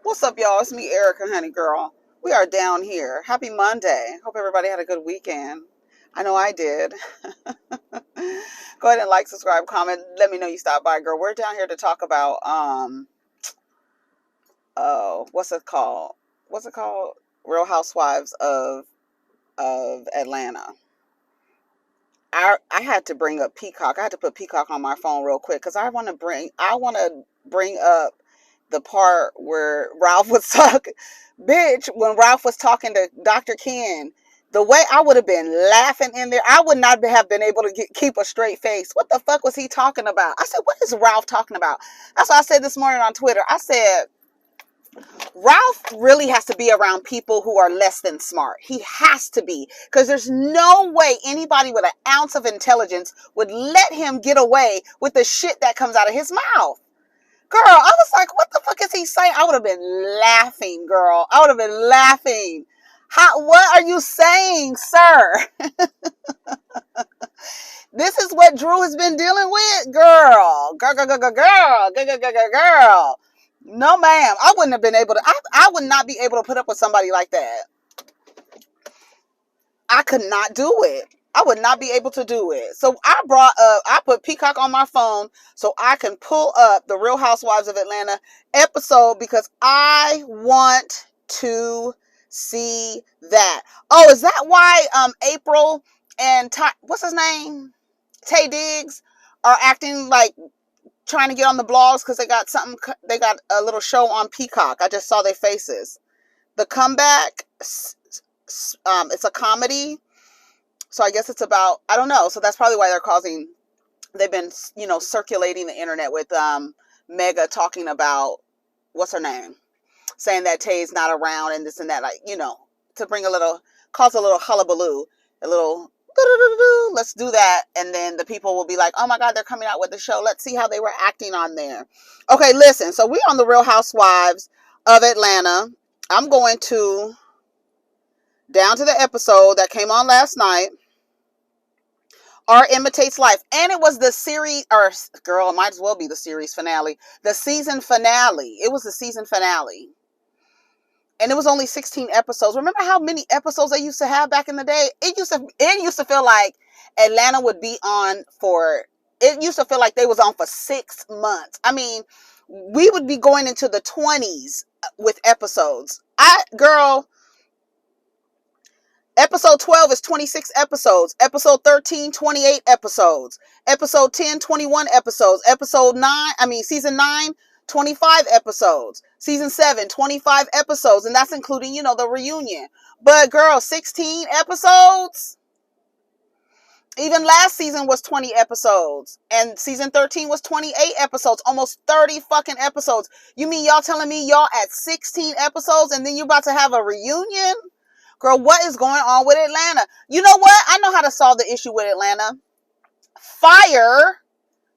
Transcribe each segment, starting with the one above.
What's up, y'all? It's me, Erica, honey girl. We are down here. Happy Monday. Hope everybody had a good weekend. I know I did. Go ahead and like, subscribe, comment. Let me know you stopped by, girl. We're down here to talk about what's it called? What's it called? Real Housewives of Atlanta. I had to bring up Peacock. I had to put Peacock on my phone real quick because I want to bring up the part where Ralph was talking, bitch, when Ralph was talking to Dr. Ken, the way I would have been laughing in there, I would not have been able to keep a straight face. What the fuck was he talking about? I said, what is Ralph talking about? That's what I said this morning on Twitter. I said, Ralph really has to be around people who are less than smart. He has to be, because there's no way anybody with an ounce of intelligence would let him get away with the shit that comes out of his mouth. Girl, I was like, what the fuck is he saying? I would have been laughing, girl. I would have been laughing. What are you saying, sir? This is what Drew has been dealing with? Girl. No, ma'am. I wouldn't have been able to. I would not be able to put up with somebody like that. I could not do it. I would not be able to do it. So I put Peacock on my phone so I can pull up the Real Housewives of Atlanta episode because I want to see that. Oh, is that why April and what's his name? Tay Diggs are acting like trying to get on the blogs because they got a little show on Peacock. I just saw their faces. The Comeback, it's a comedy. So I guess it's about, I don't know. So that's probably why they've been, circulating the internet with Mega talking about, what's her name? Saying that Tay's not around and this and that, to cause a little hullabaloo, a little, let's do that. And then the people will be like, oh my God, they're coming out with the show. Let's see how they were acting on there. Okay, listen. So we on the Real Housewives of Atlanta. I'm going down to the episode that came on last night. Art Imitates Life. And it was the series, or girl, it might as well be the series finale. The season finale. It was the season finale. And it was only 16 episodes. Remember how many episodes they used to have back in the day? It used to feel like Atlanta would be on it used to feel like they was on for 6 months. I mean, we would be going into the 20s with episodes. Episode 12 is 26 episodes. Episode 13, 28 episodes. Episode 10, 21 episodes. Season 9, 25 episodes. Season 7, 25 episodes. And that's including, the reunion. But girl, 16 episodes? Even last season was 20 episodes. And season 13 was 28 episodes. Almost 30 fucking episodes. You mean y'all telling me y'all at 16 episodes and then you're about to have a reunion? Girl, what is going on with Atlanta? You know what? I know how to solve the issue with Atlanta. Fire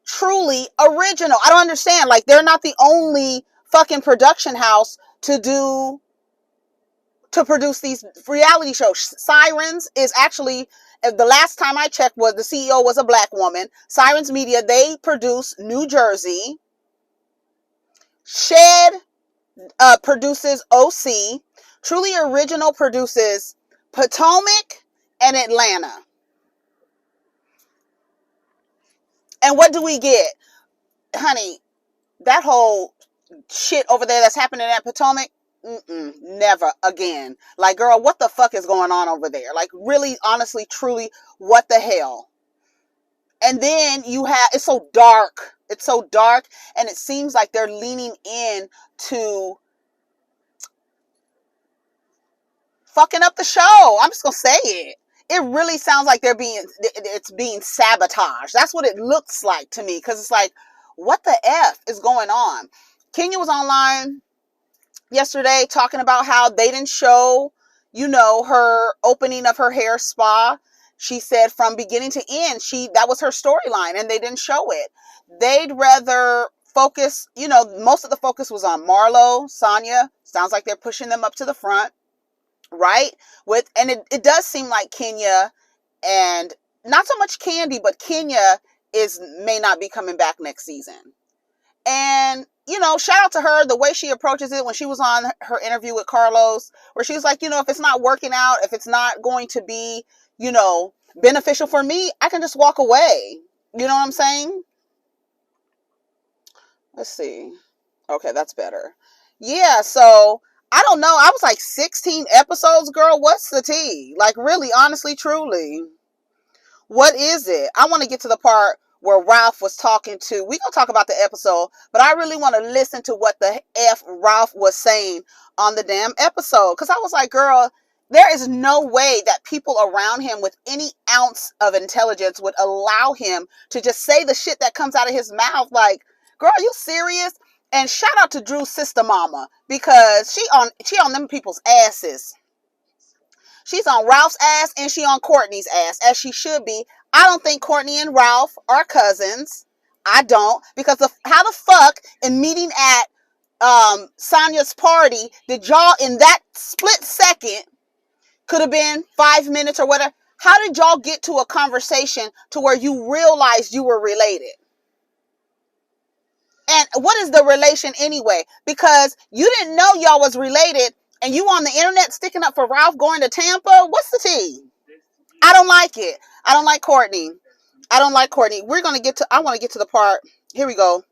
Truly Original. I don't understand. Like, they're not the only fucking production house to produce these reality shows. Sirens is actually, the last time I checked, was the CEO was a black woman. Sirens Media, they produce New Jersey. Shed produces OC. Truly Original produces Potomac and Atlanta. And what do we get? Honey, that whole shit over there that's happening at Potomac, never again. Like, girl, what the fuck is going on over there? Like, really, honestly, truly, what the hell? And then it's so dark. It's so dark, and it seems like they're leaning in to fucking up the show. I'm just gonna say it. It really sounds like it's being sabotaged. That's what it looks like to me. Because it's like, what the F is going on? Kenya was online yesterday talking about how they didn't show, her opening of her hair spa. She said from beginning to end, that was her storyline, and they didn't show it. They'd rather focus, most of the focus was on Marlo, Sanya. Sounds like they're pushing them up to the front. Right? It does seem like Kenya, and not so much Kandi, but Kenya may not be coming back next season. And, you know, shout out to her, the way she approaches it when she was on her interview with Carlos, where she was like, you know, if it's not working out, if it's not going to be, you know, beneficial for me, I can just walk away. You know what I'm saying? Let's see. Okay, that's better. Yeah, so I don't know. I was like 16 episodes, girl. What's the tea? Like, really, honestly, truly. What is it? I want to get to the part where Ralph was talking to. We gonna talk about the episode, but I really want to listen to what the F Ralph was saying on the damn episode. Because I was like, girl, there is no way that people around him with any ounce of intelligence would allow him to just say the shit that comes out of his mouth. Like, girl, are you serious? And shout out to Drew's sister mama, because she on them people's asses. She's on Ralph's ass and she on Courtney's ass, as she should be. I don't think Courtney and Ralph are cousins. I don't, because how the fuck in meeting at Sanya's party did y'all in that split second, could have been 5 minutes or whatever, how did y'all get to a conversation to where you realized you were related? And what is the relation anyway? Because you didn't know y'all was related, and you on the internet sticking up for Ralph going to Tampa. What's the tea? I don't like it. I don't like Courtney. I don't like Courtney. I want to get to the part. Here we go.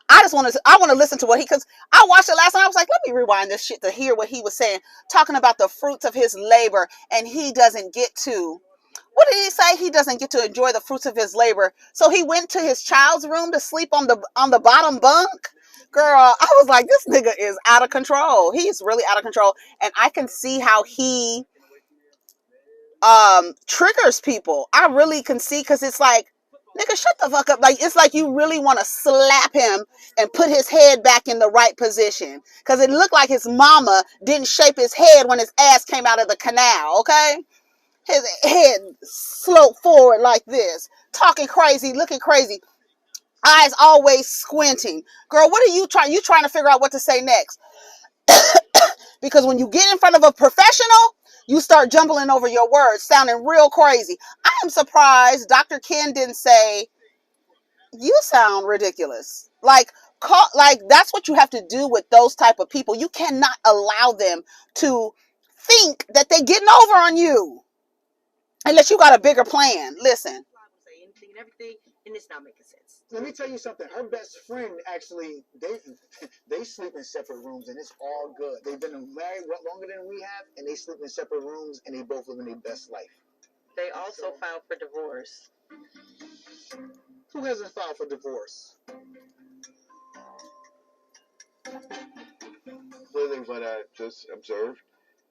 I want to listen to what because I watched it last night. I was like, let me rewind this shit to hear what he was saying, talking about the fruits of his labor, and he doesn't get to. What did he say? He doesn't get to enjoy the fruits of his labor. So he went to his child's room to sleep on the bottom bunk. Girl, I was like, this nigga is out of control. He's really out of control. And I can see how he triggers people. I really can see, because it's like, nigga, shut the fuck up. Like, it's like you really want to slap him and put his head back in the right position. Because it looked like his mama didn't shape his head when his ass came out of the canal, okay? His head sloped forward like this, talking crazy, looking crazy, eyes always squinting. Girl, what are you trying? You trying to figure out what to say next? Because when you get in front of a professional, you start jumbling over your words, sounding real crazy. I am surprised Dr. Ken didn't say, you sound ridiculous. Like that's what you have to do with those type of people. You cannot allow them to think that they're getting over on you. Unless you got a bigger plan. Listen. Anything and everything, and it's not making sense. Let me tell you something. Her best friend actually, they sleep in separate rooms, and it's all good. They've been married longer than we have, and they sleep in separate rooms, and they both living their best life. They also filed for divorce. Who hasn't filed for divorce? Clearly, what I just observed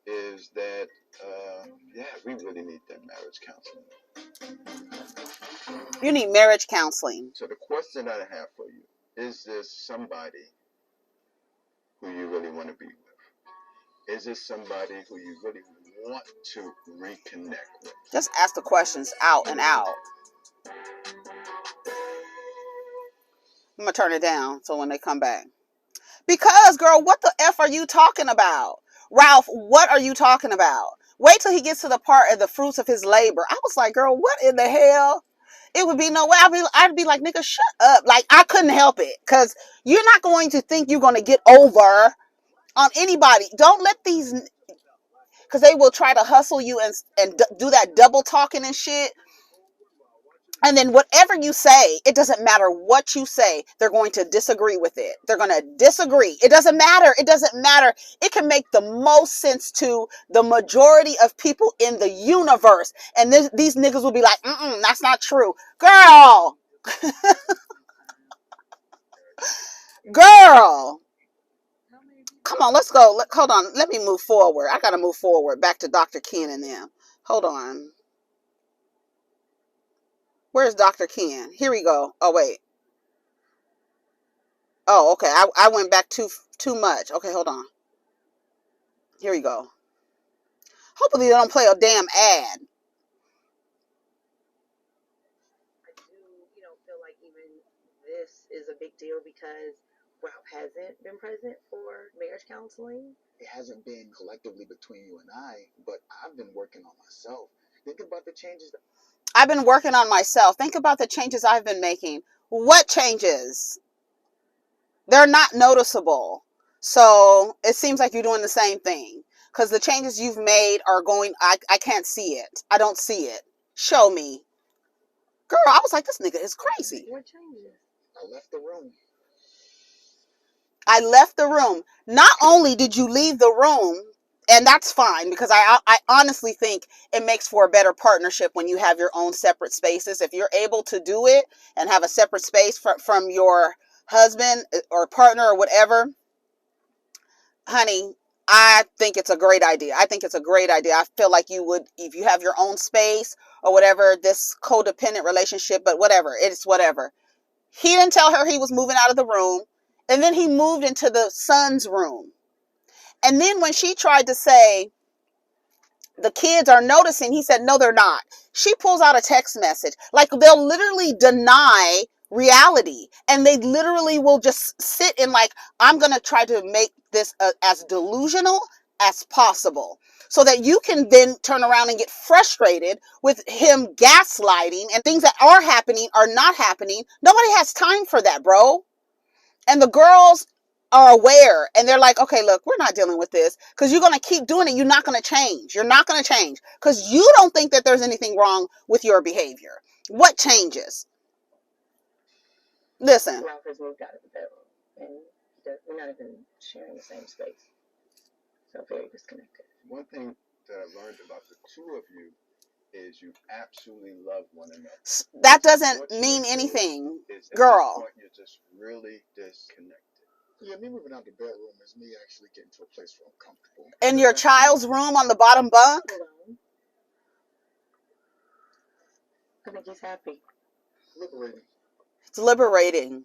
is that, we really need that marriage counseling. You need marriage counseling. So the question that I have for you, is this somebody who you really want to be with? Is this somebody who you really want to reconnect with? Just ask the questions out and out. I'm going to turn it down so when they come back. Because, girl, what the F are you talking about? Ralph, what are you talking about? Wait till he gets to the part of the fruits of his labor. I was like, girl, what in the hell? It would be no way. I'd be like, nigga, shut up. Like, I couldn't help it. Because you're not going to think you're going to get over on anybody. Don't let these... Because they will try to hustle you and do that double talking and shit. And then whatever you say, it doesn't matter what you say, they're going to disagree with it. They're going to disagree. It doesn't matter. It doesn't matter. It can make the most sense to the majority of people in the universe. And these niggas will be like, that's not true. Girl. Girl. Come on, let's go. Hold on. Let me move forward. I got to move forward. Back to Dr. Ken and them. Hold on. Where's Dr. Ken? Here we go. Oh, wait. Oh, okay. I went back too much. Okay, hold on. Here we go. Hopefully they don't play a damn ad. I do, feel like even this is a big deal because Ralph hasn't been present for marriage counseling. It hasn't been collectively between you and I, but I've been working on myself. Think about the changes. I've been working on myself. Think about the changes I've been making. What changes? They're not noticeable. So it seems like you're doing the same thing. Because the changes you've made are going, I can't see it. I don't see it. Show me. Girl, I was like, this nigga is crazy. What changes? I left the room. I left the room. Not only did you leave the room, and that's fine, because I honestly think it makes for a better partnership when you have your own separate spaces. If you're able to do it and have a separate space from your husband or partner or whatever, honey, I think it's a great idea. I think it's a great idea. I feel like you would, if you have your own space or whatever, this codependent relationship, but whatever, it's whatever. He didn't tell her he was moving out of the room. And then he moved into the son's room. And then when she tried to say, the kids are noticing, he said, no, they're not. She pulls out a text message. Like, they'll literally deny reality. And they literally will just sit in like, I'm going to try to make this as delusional as possible. So that you can then turn around and get frustrated with him gaslighting and things that are happening are not happening. Nobody has time for that, bro. And the girls are aware and they're like, okay, look, we're not dealing with this because you're going to keep doing it. You're not going to change. You're not going to change because you don't think that there's anything wrong with your behavior. What changes? Listen. Ralph has moved out of the bedroom and we're not even sharing the same space. So very disconnected. One thing that I learned about the two of you is you absolutely love one another. That doesn't mean anything, girl. You're just really disconnected. Yeah, me moving out the bedroom is me actually getting to a place where I'm comfortable. In your child's room on the bottom bunk? I think he's happy. Liberating. It's liberating.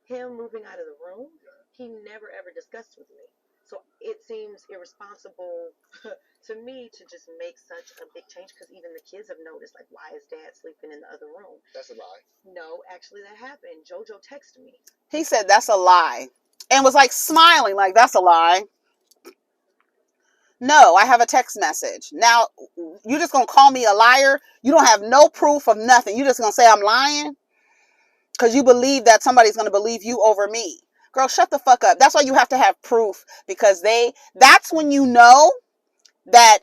Him moving out of the room, he never ever discussed with me. So it seems irresponsible to me to just make such a big change because even the kids have noticed, like, why is dad sleeping in the other room? That's a lie. No, actually that happened. JoJo texted me. He said that's a lie and was like smiling like that's a lie. No, I have a text message. Now, you just going to call me a liar? You don't have no proof of nothing. You just going to say I'm lying? Because you believe that somebody's going to believe you over me. Girl, shut the fuck up. That's why you have to have proof because that's when you know that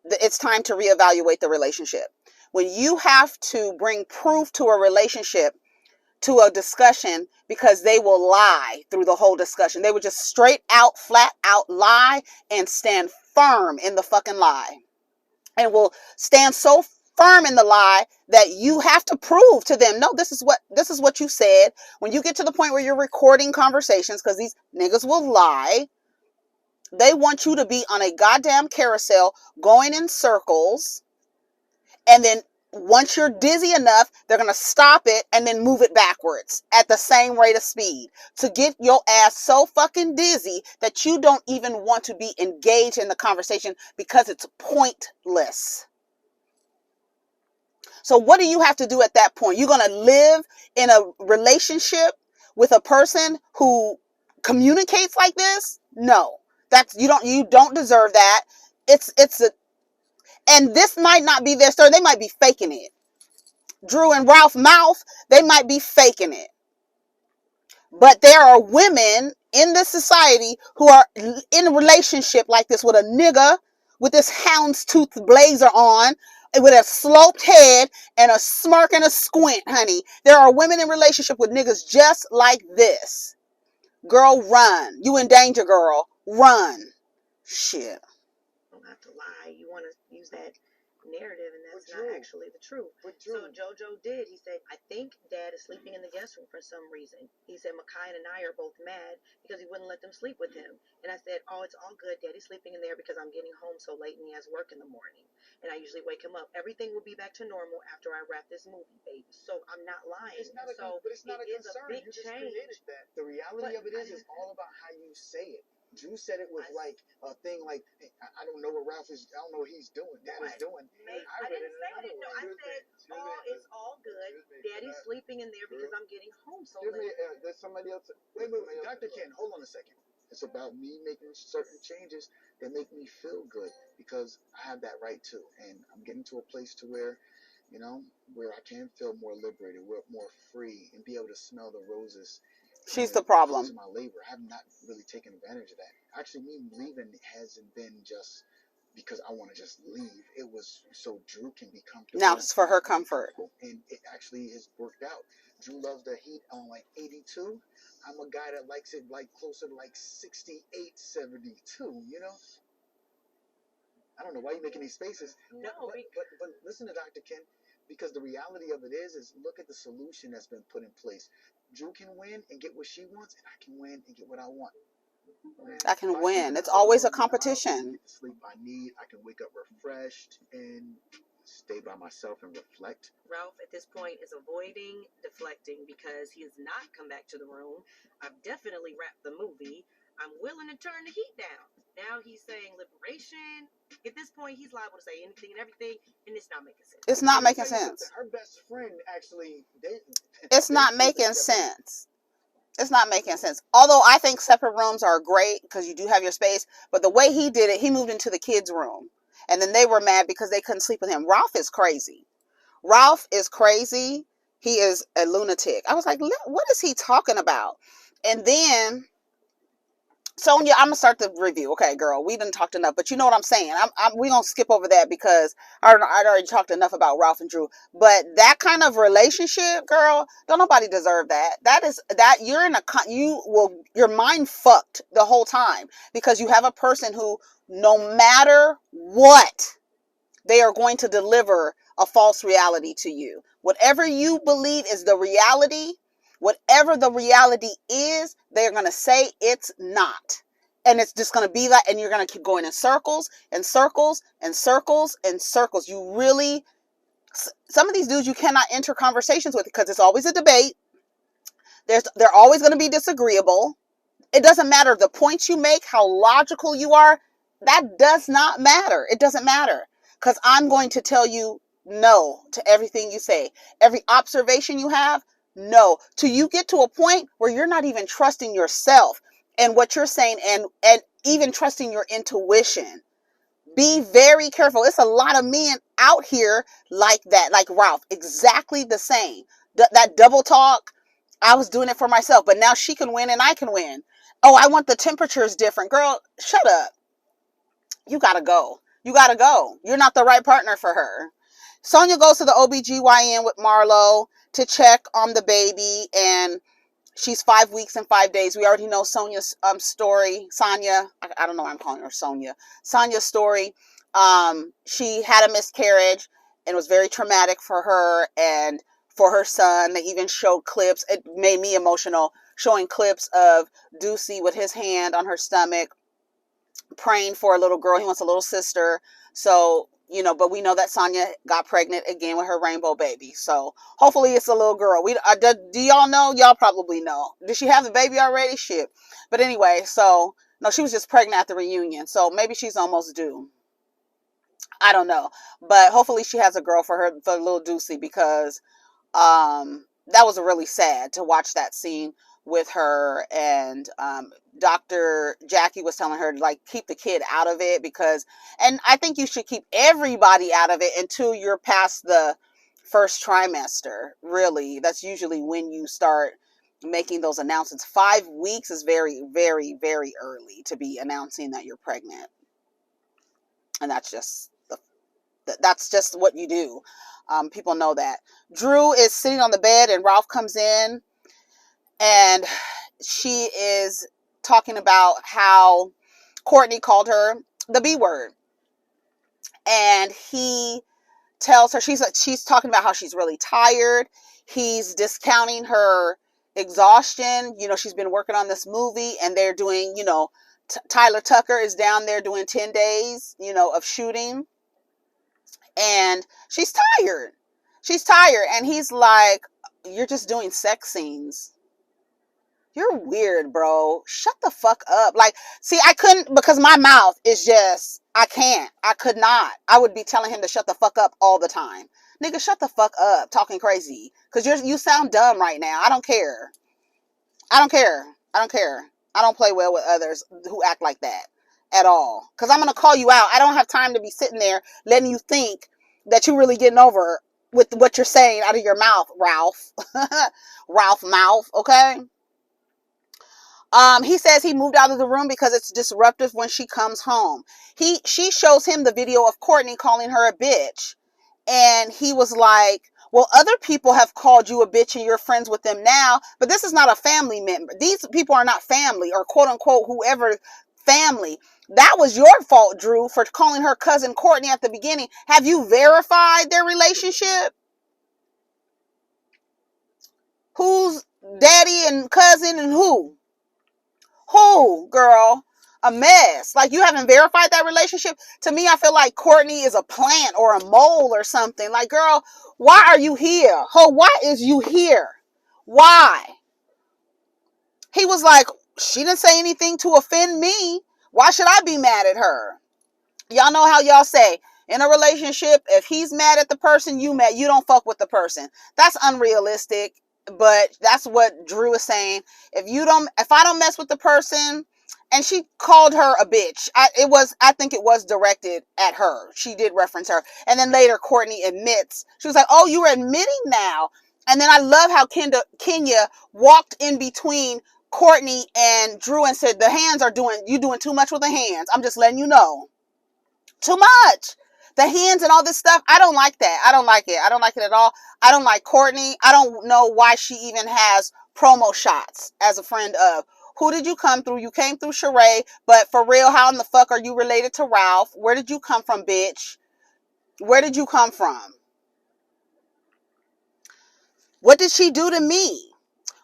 it's time to reevaluate the relationship. When you have to bring proof to a relationship, to a discussion, because they will lie through the whole discussion. They would just straight out, flat out lie and stand firm in the fucking lie. And will stand so firm in the lie that you have to prove to them, no, this is what you said. When you get to the point where you're recording conversations, because these niggas will lie, they want you to be on a goddamn carousel going in circles, and then once you're dizzy enough, they're going to stop it and then move it backwards at the same rate of speed to get your ass so fucking dizzy that you don't even want to be engaged in the conversation because it's pointless. So what do you have to do at that point? You're going to live in a relationship with a person who communicates like this? No. You don't deserve that. And this might not be their story. They might be faking it. Drew and Ralph mouth, they might be faking it. But there are women in this society who are in a relationship like this with a nigga with this houndstooth blazer on, with a sloped head and a smirk and a squint, honey. There are women in relationship with niggas just like this. Girl, run. You in danger, girl. Run. Shit. You don't have to lie. You want to use that narrative, and that's not actually the truth. So JoJo did. He said, I think dad is sleeping in the guest room for some reason. He said Makai and I are both mad because he wouldn't let them sleep with him. And I said, oh, it's all good. Daddy's sleeping in there because I'm getting home so late and he has work in the morning. And I usually wake him up. Everything will be back to normal after I wrap this movie, baby. So I'm not lying. It's not but it's not a concern. You just created that. The reality of it is all about how you say it. Drew said it was like a thing like, hey, I don't know what Ralph is, I don't know what he's doing, Dad is doing. I didn't say that. No, I said, oh, it's all good. Daddy's sleeping in there because I'm getting home so late. There's somebody else. Wait, Dr. Ken, hold on a second. It's about me making certain changes that make me feel good because I have that right too. And I'm getting to a place to where you know, where I can feel more liberated, more free, and be able to smell the roses. She's the problem. Of my labor. I have not really taken advantage of that. Actually, me leaving hasn't been just because I want to just leave. It was so Drew can be comfortable. Now it's for her comfort. And it actually has worked out. Drew loves the heat on like 82. I'm a guy that likes it like closer to like 68, 72, you know? I don't know why you're making these faces. No, but listen to Dr. Ken, because the reality of it is look at the solution that's been put in place. Drew can win and get what she wants, and I can win and get what I want. I can win. It's always a competition. Sleep I need. I can wake up refreshed and stay by myself and reflect. Ralph at this point is avoiding deflecting because he has not come back to the room. I've definitely wrapped the movie. I'm willing to turn the heat down. Now he's saying liberation. At this point, he's liable to say anything and everything, and it's not making sense. It's not making sense. Her best friend actually dated. It's not making sense. It's not making sense. Although I think separate rooms are great because you do have your space. But the way he did it, he moved into the kids' room. And then they were mad because they couldn't sleep with him. Ralph is crazy. Ralph is crazy. He is a lunatic. I was like, what is he talking about? And then, Sanya, I'm going to start the review. Okay, girl, we didn't talk enough. But you know what I'm saying. We're going to skip over that because I'd already talked enough about Ralph and Drew. But that kind of relationship, girl, don't nobody deserve that. You're in your mind fucked the whole time because you have a person who, no matter what, they are going to deliver a false reality to you. Whatever you believe is the reality, whatever the reality is, they're going to say it's not. And it's just going to be that, and you're going to keep going in circles and circles and circles and circles. You really, some of these dudes you cannot enter conversations with because it's always a debate. They're always going to be disagreeable. It doesn't matter the points you make, how logical you are. That does not matter. It doesn't matter. Because I'm going to tell you no to everything you say. Every observation you have, no. Till you get to a point where you're not even trusting yourself and what you're saying and even trusting your intuition. Be very careful. It's a lot of men out here like that, like Ralph. Exactly the same. That double talk, I was doing it for myself, but now she can win and I can win. Oh, I want the temperatures different. Girl, shut up. You gotta go. You gotta go. You're not the right partner for her. Sanya goes to the OBGYN with Marlo to check on the baby, and she's 5 weeks and 5 days. We already know Sonya's story. Sanya, I don't know why I'm calling her Sonia. Sanya's story. She had a miscarriage, and it was very traumatic for her and for her son. They even showed clips. It made me emotional, showing clips of Ducey with his hand on her stomach, praying for a little girl. He wants a little sister. So, but we know that Sanya got pregnant again with her rainbow baby. So hopefully it's a little girl. Do y'all know? Y'all probably know. Did she have the baby already? Shit. But anyway, so no, she was just pregnant at the reunion. So maybe she's almost due. I don't know. But hopefully she has a girl for little Ducey, because that was really sad to watch that scene with her. And Dr. Jackie was telling her to keep the kid out of it, and I think you should keep everybody out of it until you're past the first trimester. Really, that's usually when you start making those announcements. 5 weeks is very, very, very early to be announcing that you're pregnant, and that's just what you do. People know that. Drew is sitting on the bed and Ralph comes in, and she is talking about how Courtney called her the B word. And he tells her, she's talking about how she's really tired. He's discounting her exhaustion. She's been working on this movie, and they're doing, Tyler Tucker is down there doing 10 days, of shooting. And she's tired. And he's like, you're just doing sex scenes. You're weird, bro. Shut the fuck up. See, I couldn't, because my mouth is just, I can't. I could not. I would be telling him to shut the fuck up all the time. Nigga, shut the fuck up talking crazy. Because you sound dumb right now. I don't care. I don't play well with others who act like that at all. Because I'm going to call you out. I don't have time to be sitting there letting you think that you're really getting over with what you're saying out of your mouth, Ralph. Ralph mouth, okay? He says he moved out of the room because it's disruptive when she comes home. She shows him the video of Courtney calling her a bitch. And he was like, well, other people have called you a bitch and you're friends with them now, but this is not a family member. These people are not family, or quote unquote, whoever family. That was your fault, Drew, for calling her cousin Courtney at the beginning. Have you verified their relationship? Who's daddy and cousin and who? Who, girl? A mess. Like, you haven't verified that relationship? To me, I feel like Courtney is a plant or a mole or something. Like, girl, why are you here? Why is you here? Why? He was like, she didn't say anything to offend me. Why should I be mad at her? Y'all know how y'all say, in a relationship, if he's mad at the person you met, you don't fuck with the person. That's unrealistic, but that's what Drew is saying. If I don't mess with the person, and she called her a bitch. I think it was directed at her. She did reference her. And then later Courtney admits, she was like, oh, you're admitting now. And then I love how Kenya walked in between Courtney and Drew and said, you doing too much with the hands. I'm just letting you know. Too much. The hands and all this stuff. I don't like that. I don't like it. I don't like it at all. I don't like Courtney. I don't know why she even has promo shots as a friend of. Who did you come through? You came through Sheree, but for real, how in the fuck are you related to Ralph? Where did you come from, bitch? Where did you come from? What did she do to me?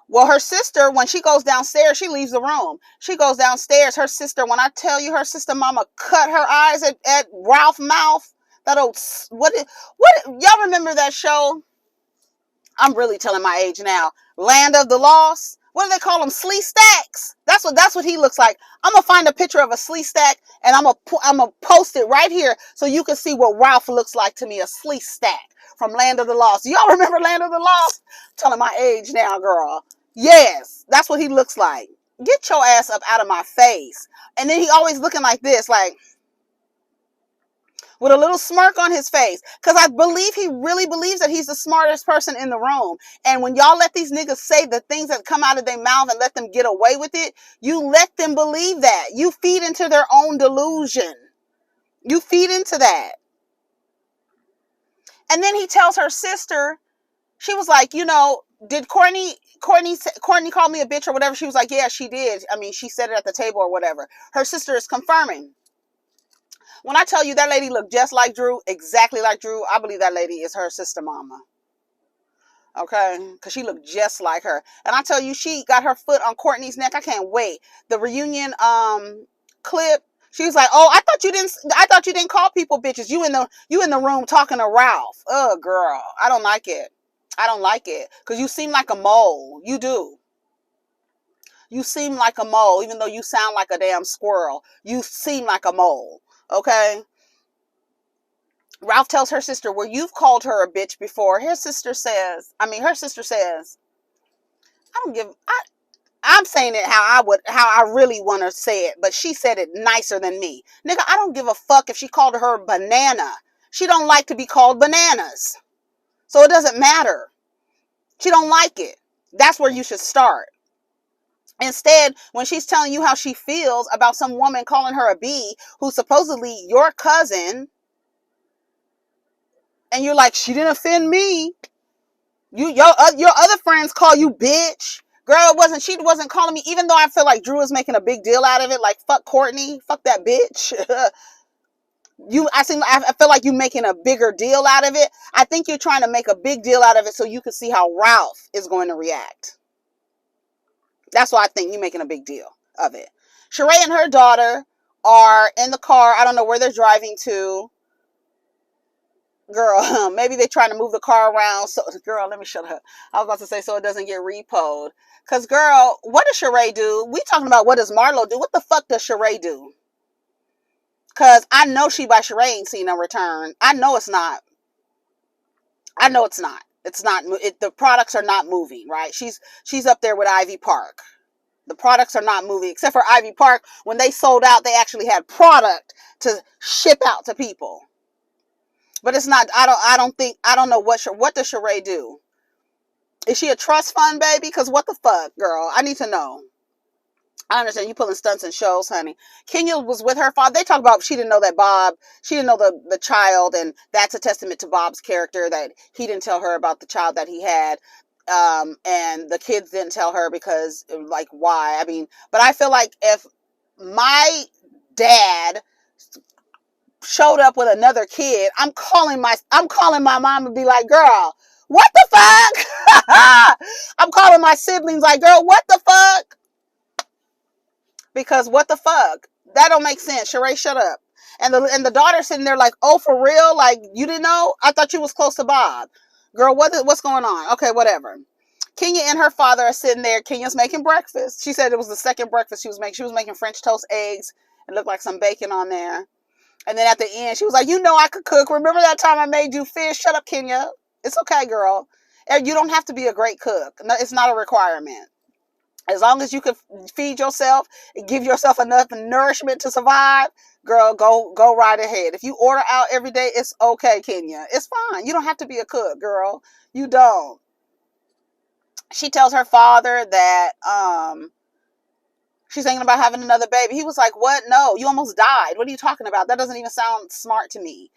Well, her sister, when she goes downstairs, she leaves the room. She goes downstairs. Her sister, when I tell you her sister mama cut her eyes at Ralph's mouth, that old, y'all remember that show? I'm really telling my age now. Land of the Lost. What do they call them? Slee stacks. That's what he looks like. I'm gonna find a picture of a slee stack and I'm gonna post it right here so you can see what Ralph looks like to me. A slee stack from Land of the Lost. Y'all remember Land of the Lost? I'm telling my age now, girl. Yes, that's what he looks like. Get your ass up out of my face. And then he always looking like this, like with a little smirk on his face. Because I believe he really believes that he's the smartest person in the room. And when y'all let these niggas say the things that come out of their mouth and let them get away with it, you let them believe that. You feed into their own delusion. You feed into that. And then he tells her sister, she was like, did Courtney call me a bitch or whatever? She was like, yeah, she did. I mean, she said it at the table or whatever. Her sister is confirming. When I tell you that lady looked just like Drew, exactly like Drew, I believe that lady is her sister mama. Okay? Because she looked just like her. And I tell you, she got her foot on Courtney's neck. I can't wait. The reunion clip, she was like, oh, I thought you didn't call people bitches. You in the room talking to Ralph. Oh, girl. I don't like it. I don't like it. Because you seem like a mole. You do. You seem like a mole, even though you sound like a damn squirrel. You seem like a mole. Okay? Ralph tells her sister, well, you've called her a bitch before. Her sister says, I'm saying it how I really want to say it, but she said it nicer than me. Nigga, I don't give a fuck if she called her banana. She don't like to be called bananas. So it doesn't matter. She don't like it. That's where you should start. Instead, when she's telling you how she feels about some woman calling her a B, who's supposedly your cousin, and you're like, she didn't offend me. Your other friends call you bitch. Girl, she wasn't calling me, even though I feel like Drew is making a big deal out of it. Like, fuck Courtney. Fuck that bitch. I feel like you're making a bigger deal out of it. I think you're trying to make a big deal out of it so you can see how Ralph is going to react. That's why I think you're making a big deal of it. Sheree and her daughter are in the car. I don't know where they're driving to. Girl, maybe they're trying to move the car around. So, girl, let me shut up. I was about to say so it doesn't get repoed. Because, girl, what does Sheree do? We talking about what does Marlo do? What the fuck does Sheree do? Because I know she by Sheree ain't seen no return. I know it's not. It's not. The products are not moving, right? She's up there with Ivy Park. The products are not moving. Except for Ivy Park. When they sold out, they actually had product to ship out to people. But it's not. I don't know what does Sheree do. Is she a trust fund baby? Because what the fuck, girl? I need to know. I understand you pulling stunts and shows, honey. Kenya was with her father. They talk about she didn't know that Bob, she didn't know the child, and that's a testament to Bob's character that he didn't tell her about the child that he had. And the kids didn't tell her because, like, why? I mean, but I feel like if my dad showed up with another kid, I'm calling my mom and be like, girl, what the fuck? I'm calling my siblings like, girl, what the fuck? Because what the fuck? That don't make sense. Sheree, shut up. And the daughter sitting there like, oh, for real? Like, you didn't know? I thought you was close to Bob. Girl, what's going on? Okay, whatever. Kenya and her father are sitting there. Kenya's making breakfast. She said it was the second breakfast she was making. She was making French toast, eggs, and looked like some bacon on there. And then at the end, she was like, you know I could cook. Remember that time I made you fish? Shut up, Kenya. It's okay, girl. You don't have to be a great cook. No, it's not a requirement. As long as you can feed yourself and give yourself enough nourishment to survive, girl, go right ahead. If you order out every day, it's okay, Kenya. It's fine. You don't have to be a cook, girl. You don't. She tells her father that she's thinking about having another baby. He was like, what? No, you almost died. What are you talking about? That doesn't even sound smart to me.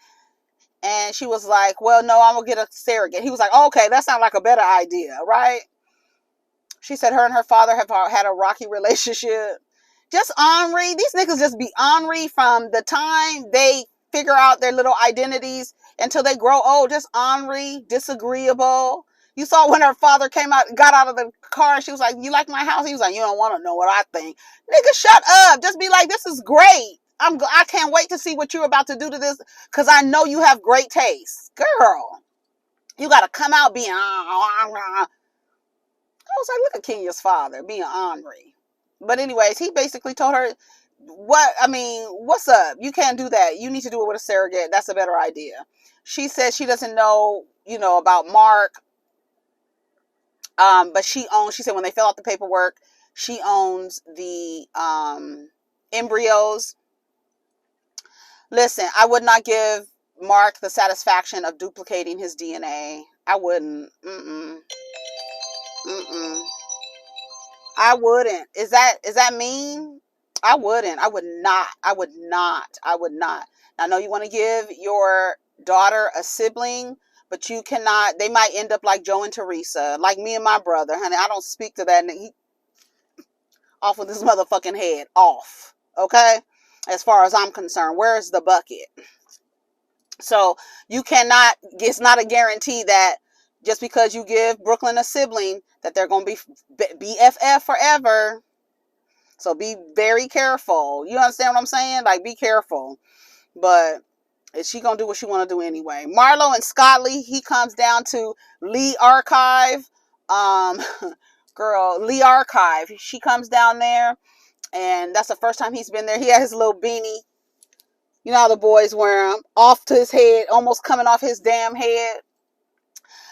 And she was like, well, no, I'm going to get a surrogate. He was like, okay, that sounds like a better idea, right? She said her and her father have had a rocky relationship. Just ornery. These niggas just be ornery from the time they figure out their little identities until they grow old. Just ornery, disagreeable. You saw when her father got out of the car, and she was like, you like my house? He was like, you don't want to know what I think. Nigga, shut up. Just be like, this is great. I can't wait to see what you're about to do to this, because I know you have great taste. Girl, you got to come out being... I was like, look at Kenya's father being ornery. But anyways, he basically told her, what's up? You can't do that. You need to do it with a surrogate. That's a better idea. She says she doesn't know, about Mark. But she said when they fill out the paperwork, she owns the embryos. Listen, I would not give Mark the satisfaction of duplicating his DNA. I wouldn't. I wouldn't. Is that mean? I wouldn't. I would not. I would not. I would not. I know you want to give your daughter a sibling, but you cannot. They might end up like Joe and Teresa, like me and my brother, honey. I don't speak to that. He off with his motherfucking head off. Okay? As far as I'm concerned, where's the bucket? So you cannot. It's not a guarantee that just because you give Brooklyn a sibling that they're going to be BFF forever. So be very careful. You understand what I'm saying? Like, be careful. But is she going to do what she want to do anyway? Marlo and Scott Lee, he comes down to Lee Archive. Girl, Lee Archive. She comes down there, and that's the first time he's been there. He had his little beanie. You know how the boys wear them. Off to his head, almost coming off his damn head.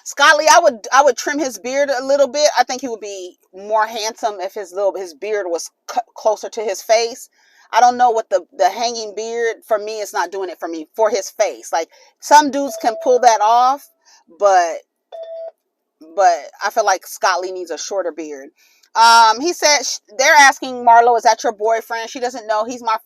Scott Lee, I would trim his beard a little bit. I think he would be more handsome if his beard was closer to his face. I don't know what the hanging beard, for me, it's not doing it for me, for his face. Like, some dudes can pull that off, but I feel like Scott Lee needs a shorter beard. He said they're asking Marlo, is that your boyfriend? She doesn't know. He's my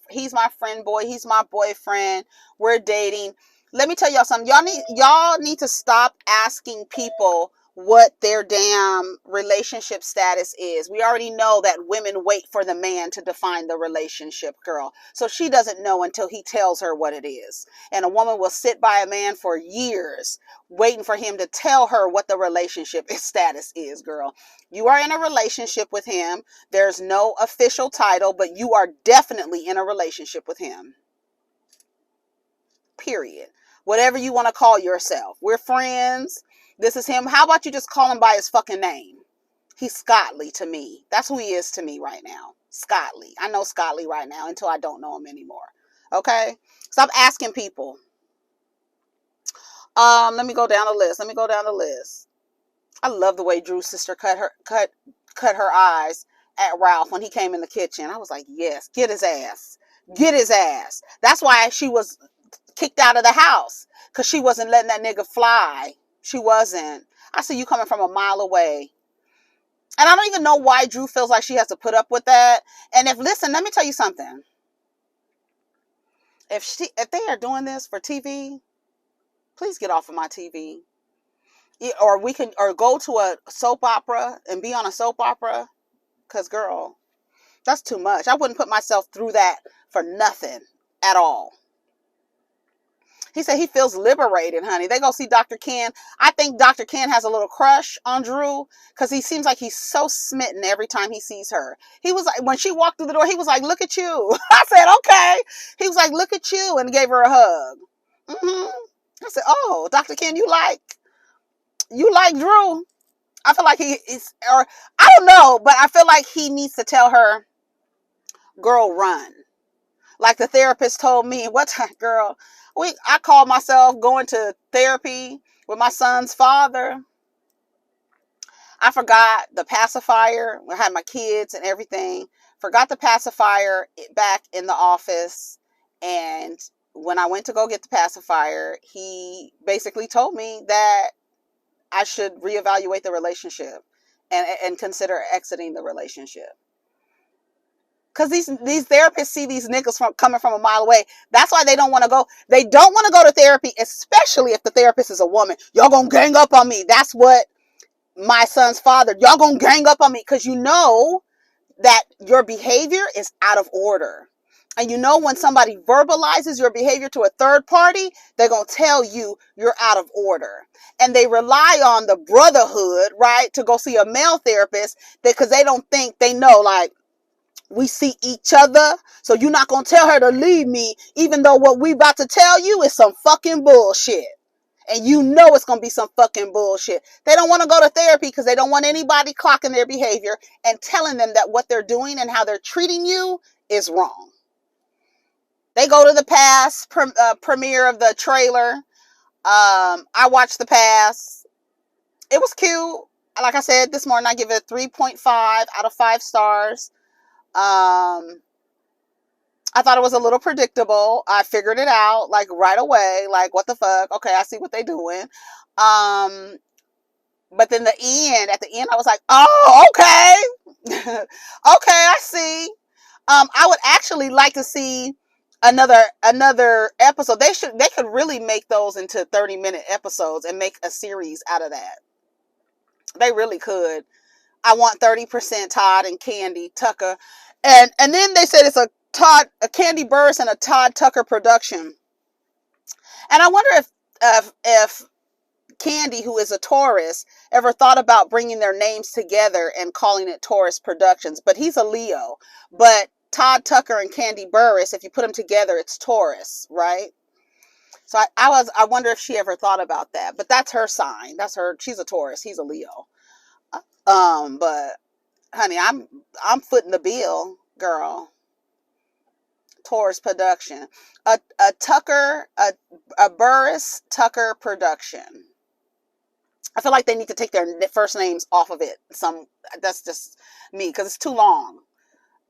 friend boy. He's my boyfriend. We're dating. Let me tell y'all something. Y'all need to stop asking people what their damn relationship status is. We already know that women wait for the man to define the relationship, girl. So she doesn't know until he tells her what it is. And a woman will sit by a man for years waiting for him to tell her what the relationship status is, girl. You are in a relationship with him. There's no official title, but you are definitely in a relationship with him. Period. Whatever you want to call yourself. We're friends. This is him. How about you just call him by his fucking name? He's Scott Lee to me. That's who he is to me right now. Scott Lee. I know Scott Lee right now until I don't know him anymore. Okay? Stop asking people. Let me go down the list. I love the way Drew's sister cut her eyes at Ralph when he came in the kitchen. I was like, yes, get his ass. Get his ass. That's why she was kicked out of the house because she wasn't letting that nigga fly. She wasn't. I see you coming from a mile away. And I don't even know why Drew feels like she has to put up with that. And listen, let me tell you something. If they are doing this for TV, please get off of my TV. Or go to a soap opera and be on a soap opera. Cause girl, that's too much. I wouldn't put myself through that for nothing at all. He said he feels liberated, honey. They go see Dr. Ken. I think Dr. Ken has a little crush on Drew because he seems like he's so smitten every time he sees her. He was like, when she walked through the door, he was like, look at you. I said, okay. He was like, look at you, and gave her a hug. I said, oh, Dr. Ken, you like Drew. I feel like or I don't know, but I feel like he needs to tell her, girl, run. Like the therapist told me, what time, girl? I called myself going to therapy with my son's father. I forgot the pacifier. I had my kids and everything. Forgot the pacifier back in the office. And when I went to go get the pacifier, he basically told me that I should reevaluate the relationship and consider exiting the relationship. Because these therapists see these niggas coming from a mile away. That's why they don't want to go. They don't want to go to therapy, especially if the therapist is a woman. Y'all gonna gang up on me. That's what my son's father. Y'all gonna gang up on me because you know that your behavior is out of order. And you know when somebody verbalizes your behavior to a third party, they're going to tell you you're out of order. And they rely on the brotherhood, right, to go see a male therapist because they don't think they know, like, we see each other, so you're not going to tell her to leave me, even though what we about to tell you is some fucking bullshit. And you know it's going to be some fucking bullshit. They don't want to go to therapy because they don't want anybody clocking their behavior and telling them that what they're doing and how they're treating you is wrong. They go to the Pass premiere of the trailer. I watched the Pass. It was cute. Like I said this morning, I give it a 3.5 out of 5 stars. I thought it was a little predictable. I figured it out like right away. Like, what the fuck? Okay, I see what they're doing. But then at the end, I was like, oh, okay. Okay, I see. I would actually like to see another episode. They could really make those into 30-minute episodes and make a series out of that. They really could. I want 30% Todd and Kandi Tucker. And then they said it's a Kandi Burruss and a Todd Tucker production. And I wonder if Kandi, who is a Taurus, ever thought about bringing their names together and calling it Taurus Productions. But he's a Leo. But Todd Tucker and Kandi Burruss, if you put them together, it's Taurus, right? So I wonder if she ever thought about that. But that's her sign. That's her. She's a Taurus. He's a Leo. But honey, I'm footing the bill, girl. Taurus production, a Burruss Tucker production. I feel like they need to take their first names off of it. That's just me because it's too long.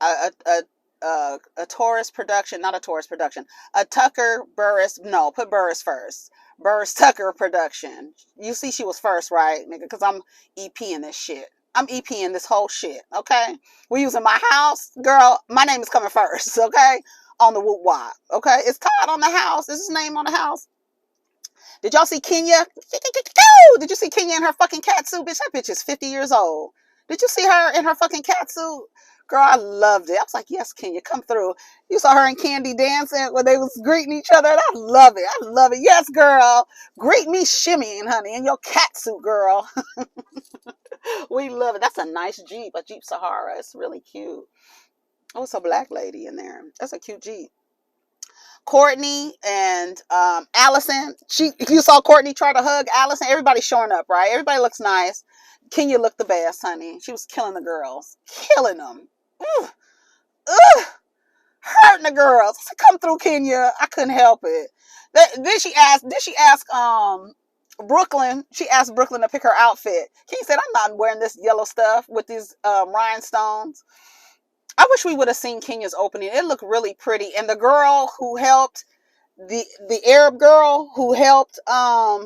A Taurus production, not a Taurus production. A Tucker Burruss. No, put Burruss first. Burruss Tucker production. You see, she was first, right, nigga? Because I'm EPing this shit. I'm EPing this whole shit. Okay, we using my house, girl. My name is coming first. Okay, on the whoop wop. Okay, it's Todd on the house. Is his name on the house? Did y'all see Kenya? Did you see Kenya in her fucking cat suit? Bitch, that bitch is 50 years old. Did you see her in her fucking cat suit? Girl, I loved it. I was like, yes, Kenya, come through. You saw her and Kandi dancing when they was greeting each other. And I love it. I love it. Yes, girl. Greet me shimmying, honey, in your cat suit, girl. We love it. That's a nice Jeep, a Jeep Sahara. It's really cute. Oh, it's a black lady in there. That's a cute Jeep. Courtney and Allison. You saw Courtney try to hug Allison. Everybody's showing up, right? Everybody looks nice. Kenya looked the best, honey. She was killing the girls. Killing them. Ugh. Ugh. Hurting the girls. I said, come through, Kenya. I couldn't help it. Then she asked Brooklyn. She asked Brooklyn to pick her outfit. Kenya said, I'm not wearing this yellow stuff with these rhinestones. I wish we would have seen Kenya's opening. It looked really pretty. And the girl who helped the Arab girl who helped uh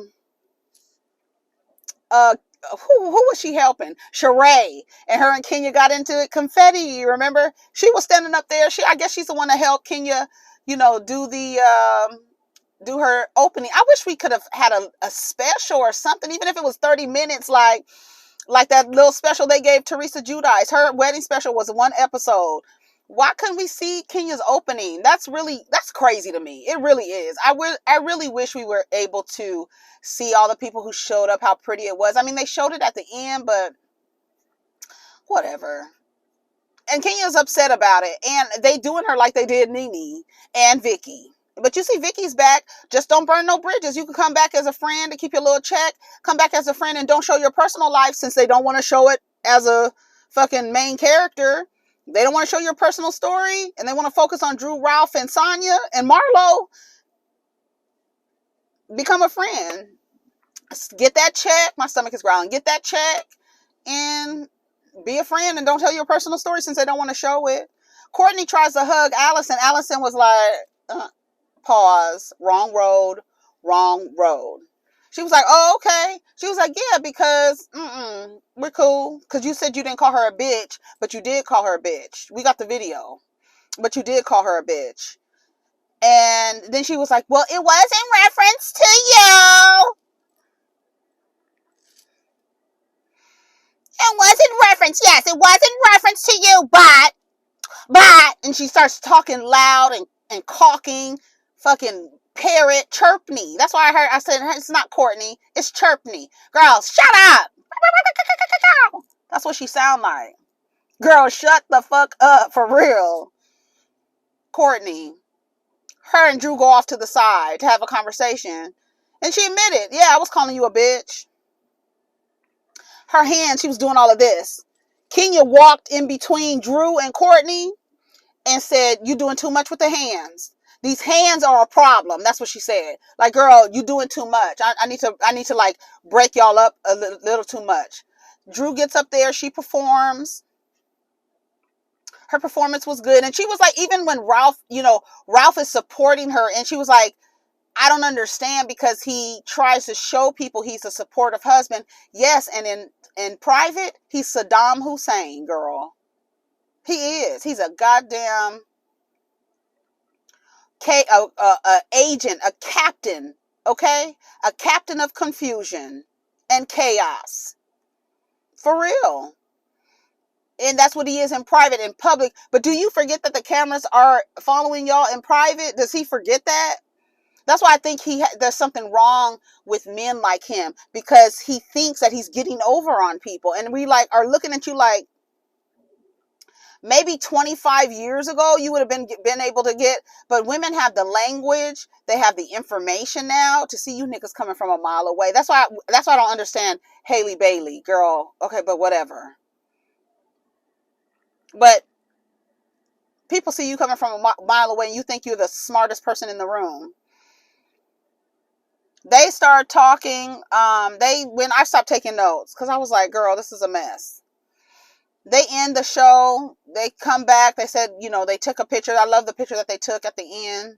who was she helping? Sheree. And her and Kenya got into it. Confetti, you remember? She was standing up there. I guess she's the one that helped Kenya, do the do her opening. I wish we could have had a special or something, even if it was 30 minutes, like that little special they gave Teresa Giudice. Her wedding special was one episode. Why couldn't we see Kenya's opening? That's crazy to me. It really is. I really wish we were able to see all the people who showed up, how pretty it was. I mean, they showed it at the end, but whatever. And Kenya's upset about it. And they doing her like they did Nene and Vicky. But you see, Vicky's back. Just don't burn no bridges. You can come back as a friend to keep your little check. Come back as a friend and don't show your personal life, since they don't want to show it as a fucking main character. They don't want to show your personal story, and they want to focus on Drew, Ralph, and Sanya and Marlo. Become a friend. Get that check. My stomach is growling. Get that check and be a friend, and don't tell your personal story since they don't want to show it. Courtney tries to hug Allison. Allison was like, pause, wrong road, wrong road. She was like, oh, okay. She was like, yeah, because we're cool. Because you said you didn't call her a bitch, but you did call her a bitch. We got the video. But you did call her a bitch. And then she was like, well, it was in reference to you. It was in reference. Yes, it was in reference to you, but, and she starts talking loud and caulking, fucking parrot, chirpney. That's why I said, it's not Courtney, it's chirpney. Girl, shut up. That's what she sound like. Girl, shut the fuck up, for real. Courtney. Her and Drew go off to the side to have a conversation. And she admitted, yeah, I was calling you a bitch. Her hand, she was doing all of this. Kenya walked in between Drew and Courtney and said, you doing too much with the hands. These hands are a problem. That's what she said. Like, girl, you doing too much. I need to like break y'all up a little too much. Drew gets up there. She performs. Her performance was good. And she was like, even when Ralph is supporting her, and she was like, I don't understand, because he tries to show people he's a supportive husband. Yes, and in private, he's Saddam Hussein, girl. He is. He's a goddamn agent, a captain, okay? A captain of confusion and chaos. For real. And that's what he is in private. In public. But do you forget that the cameras are following y'all in private? Does he forget that? That's why I think there's something wrong with men like him, because he thinks that he's getting over on people. And we are looking at you like, maybe 25 years ago you would have been able to get, but women have the language, they have the information now to see you niggas coming from a mile away. That's why I don't understand Haley Bailey, girl. Okay, but whatever. But people see you coming from a mile away and you think you're the smartest person in the room. They start talking. When I stopped taking notes, because I was like, girl, this is a mess. They end the show. They come back. They said, they took a picture. I love the picture that they took at the end.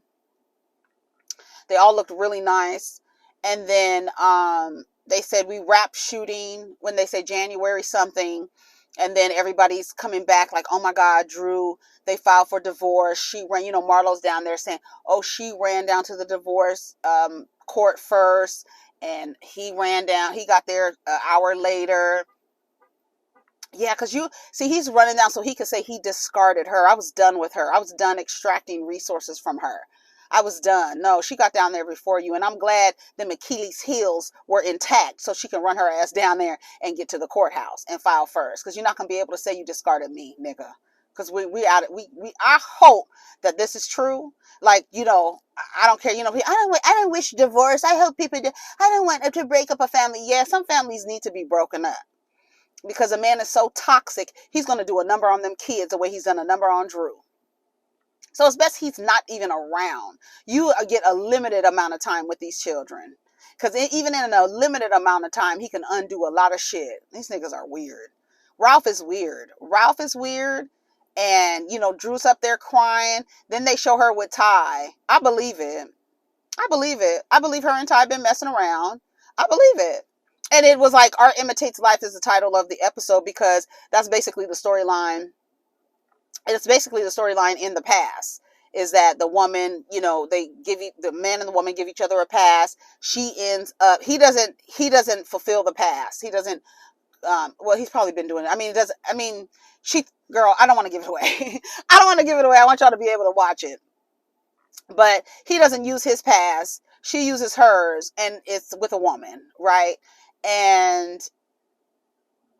They all looked really nice. And then they said we wrapped shooting when they say January something. And then everybody's coming back like, oh my God, Drew, they filed for divorce. She ran, Marlo's down there saying, oh, she ran down to the divorce court first. And he got there an hour later. Yeah, because he's running down so he could say he discarded her. I was done with her. I was done extracting resources from her. I was done. No, she got down there before you. And I'm glad the Achilles heels were intact so she can run her ass down there and get to the courthouse and file first. Because you're not going to be able to say you discarded me, nigga. Because I hope that this is true. Like, I don't care. I don't wish divorce. I hope I don't want to break up a family. Yeah, some families need to be broken up. Because a man is so toxic, he's going to do a number on them kids the way he's done a number on Drew. So it's best he's not even around. You get a limited amount of time with these children. Because even in a limited amount of time, he can undo a lot of shit. These niggas are weird. Ralph is weird. And, Drew's up there crying. Then they show her with Ty. I believe it. I believe it. I believe her and Ty been messing around. I believe it. And it was like Art Imitates Life is the title of the episode because that's basically the storyline. It's basically the storyline in the past is that the woman, they the man and the woman give each other a pass. She ends up, he doesn't fulfill the pass. He doesn't, well, he's probably been doing it. I mean, girl, I don't want to give it away. I don't want to give it away. I want y'all to be able to watch it. But he doesn't use his pass. She uses hers, and it's with a woman, right? And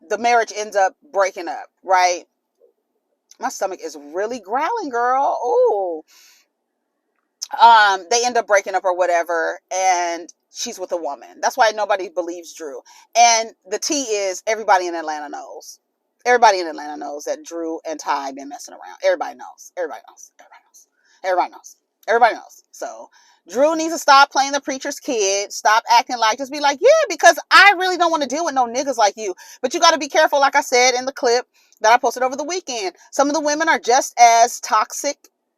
the marriage ends up breaking up, right? My stomach is really growling, girl. Ooh. They end up breaking up or whatever, and she's with a woman. That's why nobody believes Drew. And the tea is everybody in Atlanta knows. Everybody in Atlanta knows that Drew and Ty been messing around. Everybody knows. Everybody knows. Everybody knows. Everybody knows. Everybody knows. So Drew needs to stop playing the preacher's kid. Stop acting like, just be like, yeah, because I really don't want to deal with no niggas like you. But you got to be careful, like I said in the clip that I posted over the weekend. Some of the women are just as toxic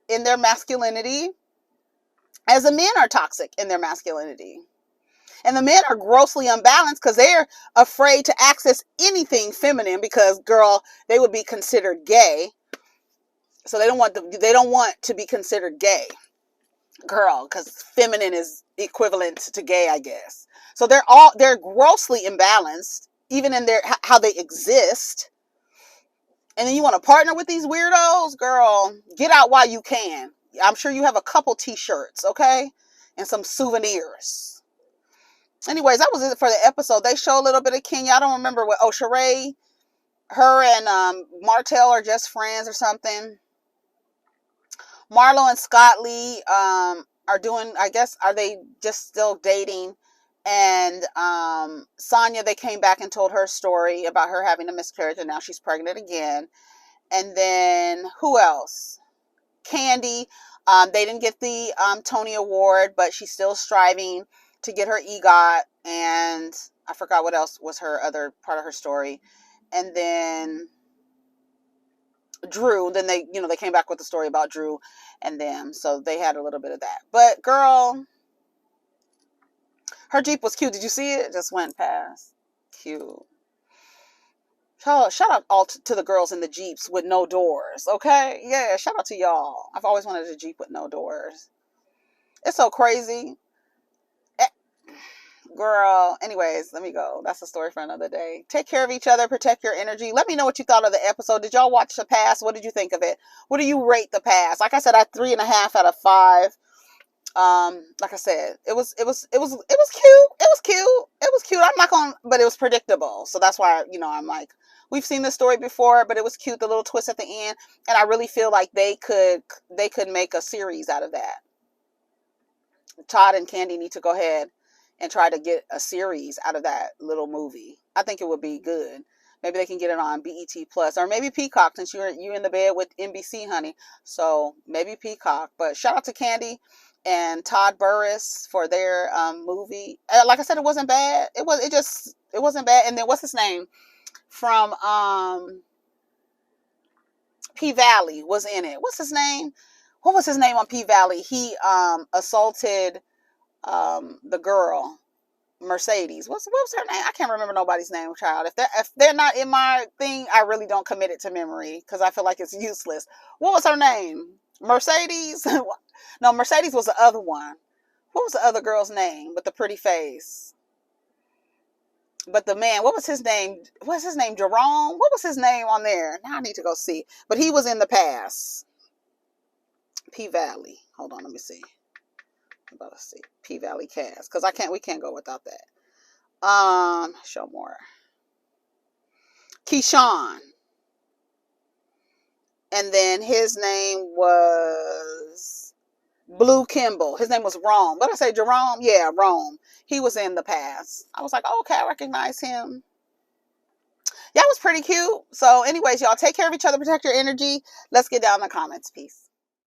in their masculinity as the men are toxic in their masculinity. And the men are grossly unbalanced because they're afraid to access anything feminine because, girl, they would be considered gay. So they don't want to be considered gay, girl, because feminine is equivalent to gay, I guess. So they're grossly imbalanced, even in how they exist. And then you want to partner with these weirdos, girl, get out while you can. I'm sure you have a couple t-shirts, okay? And some souvenirs. Anyways, that was it for the episode. They show a little bit of Kenya. I don't remember what. Oh, Sheree, her and Martell are just friends or something. Marlo and Scott Lee are doing, I guess, are they just still dating? And Sanya, they came back and told her story about her having a miscarriage and now she's pregnant again. And then who else? Kandi. They didn't get the Tony Award, but she's still striving to get her EGOT. And I forgot what else was her other part of her story. And then Drew, then they came back with the story about Drew and them. So they had a little bit of that. But girl, her Jeep was cute. Did you see it? It just went past. Cute. Shout out all to the girls in the Jeeps with no doors, okay? Yeah, shout out to y'all. I've always wanted a Jeep with no doors. It's so crazy. Girl, anyways, let me go. That's a story for another day. Take care of each other. Protect your energy. Let me know what you thought of the episode. Did y'all watch the past? What did you think of it? What do you rate the past? Like I said, I 3.5 out of 5. Like I said, it was cute. It was cute. I'm not gonna, but it was predictable. So that's why, I'm like, we've seen this story before, but it was cute. The little twist at the end. And I really feel like they could make a series out of that. Todd and Kandi need to go ahead and try to get a series out of that little movie. I think it would be good. Maybe they can get it on BET Plus or maybe Peacock, since you're in the bed with NBC, honey. So maybe Peacock. But shout out to Kandi and Todd Burris for their movie. Like I said, it wasn't bad. It wasn't bad. And then what's his name from P Valley was in it. What's his name? What was his name on P Valley? He assaulted the girl, Mercedes. What was her name? I can't remember nobody's name, child. If they're not in my thing, I really don't commit it to memory because I feel like it's useless. What was her name? Mercedes? No, Mercedes was the other one. What was the other girl's name with the pretty face? But the man, what was his name? What's his name? Jerome? What was his name on there? Now I need to go see. But he was in the past. P Valley. Hold on, let me see. I'm about to see P Valley cast because we can't go without that. Show more. Keyshawn. And then his name was Blue Kimball. His name was Rome. What did I say, Jerome? Yeah, Rome. He was in the past. I was like, oh, okay, I recognize him. Yeah, it was pretty cute. So anyways, y'all take care of each other. Protect your energy. Let's get down in the comments. Peace.